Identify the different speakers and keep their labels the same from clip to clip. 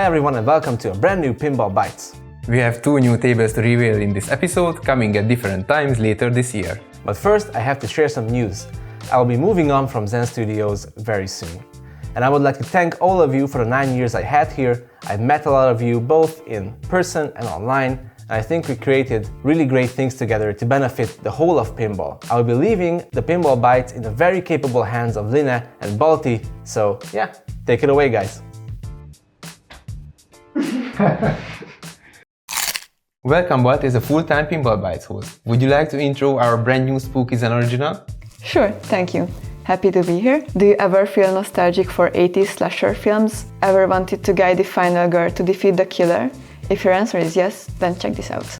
Speaker 1: everyone and welcome to a brand new Pinball Bites.
Speaker 2: We have 2 new tables to reveal in this episode, coming at different times later this year.
Speaker 1: But first, I have to share some news. I will be moving on from Zen Studios very soon. And I would like to thank all of you for the 9 years I had here. I've met a lot of you both in person and online, and I think we created really great things together to benefit the whole of pinball. I will be leaving the Pinball Bites in the very capable hands of Line and Balti, so yeah, take it away guys.
Speaker 2: Welcome, Balti is a full-time Pinball Bites host. Would you like to intro our brand new Spookies and Original?
Speaker 3: Sure, thank you. Happy to be here. Do you ever feel nostalgic for 80s slasher films? Ever wanted to guide the final girl to defeat the killer? If your answer is yes, then check this out.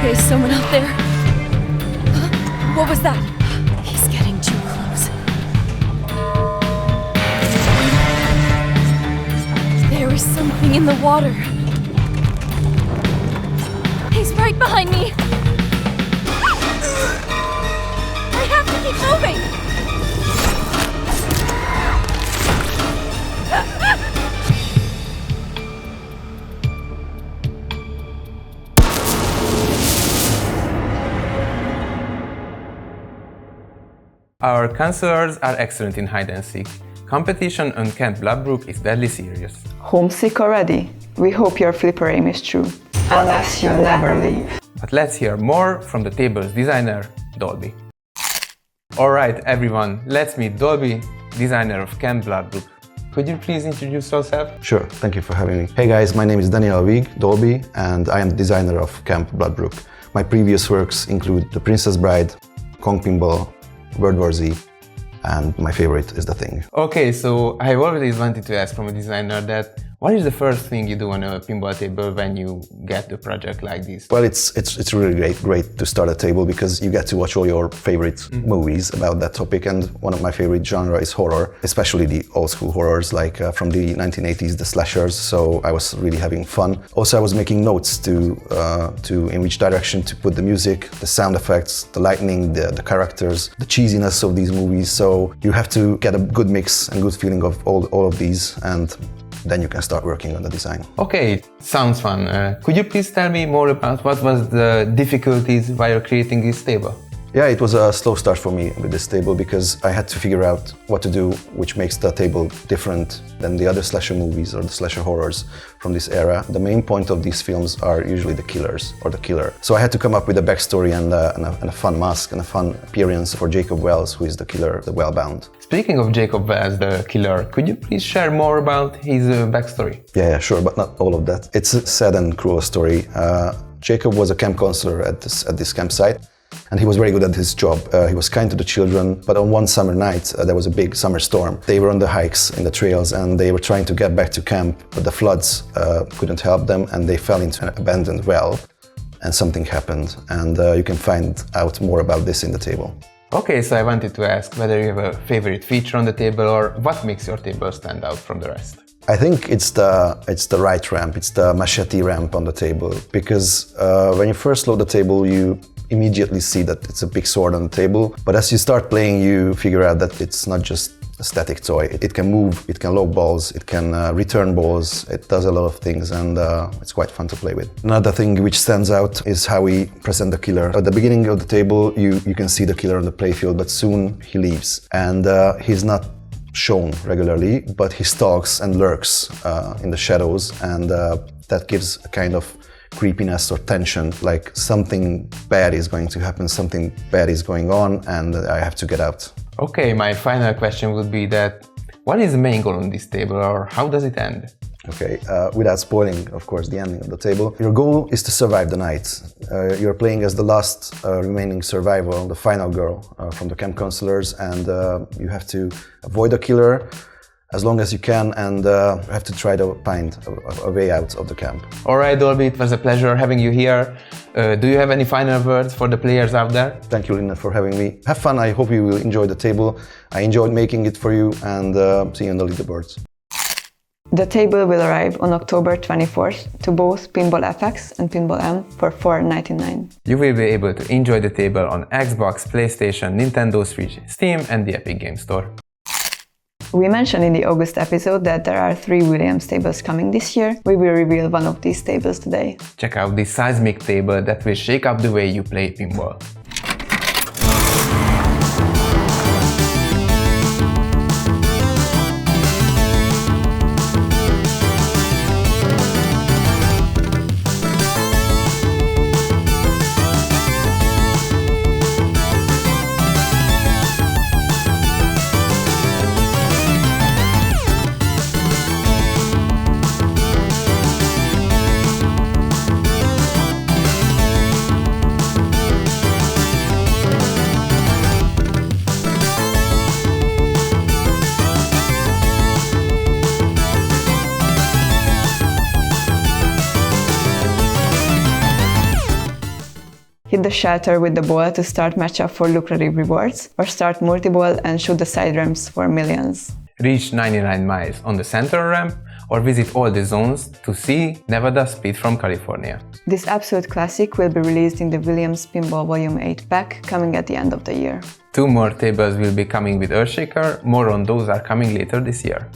Speaker 4: There's someone out there. Huh? What was that? He's getting too close. There is something in the water. He's right behind me. I have to keep moving.
Speaker 2: Our counselors are excellent in hide and seek. Competition on Camp Bloodbrook is deadly serious.
Speaker 3: Homesick already? We hope your flipper aim is true. Unless you never leave.
Speaker 2: But let's hear more from the table's designer, Dolby. Alright everyone, let's meet Dolby, designer of Camp Bloodbrook. Could you please introduce yourself?
Speaker 5: Sure, thank you for having me. Hey guys, my name is Dolby Vigh, and I am the designer of Camp Bloodbrook. My previous works include The Princess Bride, Kong Pinball, World War Z, and my favorite is The Thing.
Speaker 2: Okay, so I've always wanted to ask from a designer that what is the first thing you do on a pinball table when you get a project like this?
Speaker 5: Well, it's really great to start a table because you get to watch all your favorite movies about that topic, and one of my favorite genre is horror, especially the old school horrors like from the 1980s, the slashers, so I was really having fun. Also, I was making notes to in which direction to put the music, the sound effects, the lighting, the characters, the cheesiness of these movies, so you have to get a good mix and good feeling of all of these, and then you can start working on the design.
Speaker 2: Okay, sounds fun. Could you please tell me more about what was the difficulties while creating this table?
Speaker 5: Yeah, it was a slow start for me with this table because I had to figure out what to do which makes the table different than the other slasher movies or the slasher horrors from this era. The main point of these films are usually the killers or the killer. So I had to come up with a backstory and a fun mask and a fun appearance for Jacob Wells, who is the killer, the Wellbound.
Speaker 2: Speaking of Jacob Wells, the killer, could you please share more about his backstory?
Speaker 5: Yeah, sure, but not all of that. It's a sad and cruel story. Jacob was a camp counselor at this campsite, and he was very good at his job. He was kind to the children, but on one summer night there was a big summer storm. They were on the hikes in the trails and they were trying to get back to camp, but the floods couldn't help them and they fell into an abandoned well, and something happened, and you can find out more about this in the table.
Speaker 2: Okay, so I wanted to ask whether you have a favorite feature on the table or what makes your table stand out from the rest?
Speaker 5: I think it's the right ramp, it's the machete ramp on the table, because when you first load the table you immediately see that it's a big sword on the table, but as you start playing you figure out that it's not just a static toy. It can move, it can load balls, it can return balls, it does a lot of things, and it's quite fun to play with. Another thing which stands out is how we present the killer. At the beginning of the table you can see the killer on the playfield, but soon he leaves, and he's not shown regularly, but he stalks and lurks in the shadows, and that gives a kind of creepiness or tension, like something bad is going to happen, something bad is going on, and I have to get out.
Speaker 2: Okay, my final question would be that what is the main goal on this table, or how does it end?
Speaker 5: Okay, without spoiling, of course, the ending of the table, your goal is to survive the night. You're playing as the last remaining survivor, the final girl from the camp counselors, and you have to avoid the killer as long as you can, and have to try to find a way out of the camp.
Speaker 2: Alright, Dolby, it was a pleasure having you here. Do you have any final words for the players out there?
Speaker 5: Thank you, Linda, for having me. Have fun, I hope you will enjoy the table. I enjoyed making it for you, and see you on the leaderboards.
Speaker 3: The table will arrive on October 24th to both Pinball FX and Pinball M for $4.99.
Speaker 2: You will be able to enjoy the table on Xbox, PlayStation, Nintendo Switch, Steam and the Epic Games Store.
Speaker 3: We mentioned in the August episode that there are 3 Williams tables coming this year. We will reveal one of these tables today.
Speaker 2: Check out this seismic table that will shake up the way you play pinball.
Speaker 3: Hit the shelter with the ball to start matchup for lucrative rewards, or start multi-ball and shoot the side ramps for millions.
Speaker 2: Reach 99 miles on the center ramp, or visit all the zones to see Nevada Speed from California.
Speaker 3: This absolute classic will be released in the Williams Pinball Volume 8 pack, coming at the end of the year.
Speaker 2: 2 more tables will be coming with Earthshaker, more on those are coming later this year.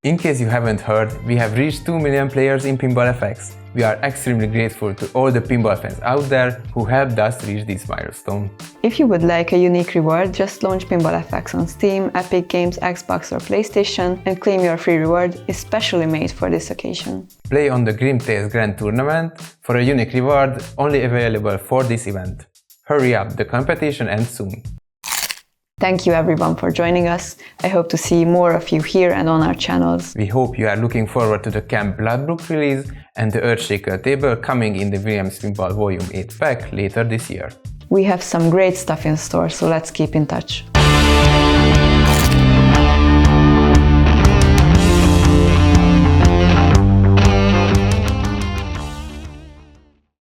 Speaker 2: In case you haven't heard, we have reached 2 million players in Pinball FX. We are extremely grateful to all the pinball fans out there who helped us reach this milestone.
Speaker 3: If you would like a unique reward, just launch Pinball FX on Steam, Epic Games, Xbox or PlayStation and claim your free reward, especially made for this occasion.
Speaker 2: Play on the Grimtails Grand Tournament for a unique reward only available for this event. Hurry up, the competition ends soon.
Speaker 3: Thank you everyone for joining us. I hope to see more of you here and on our channels.
Speaker 2: We hope you are looking forward to the Camp Bloodbrook release and the Earthshaker table coming in the Williams Pinball Volume 8 pack later this year.
Speaker 3: We have some great stuff in store, so let's keep in touch.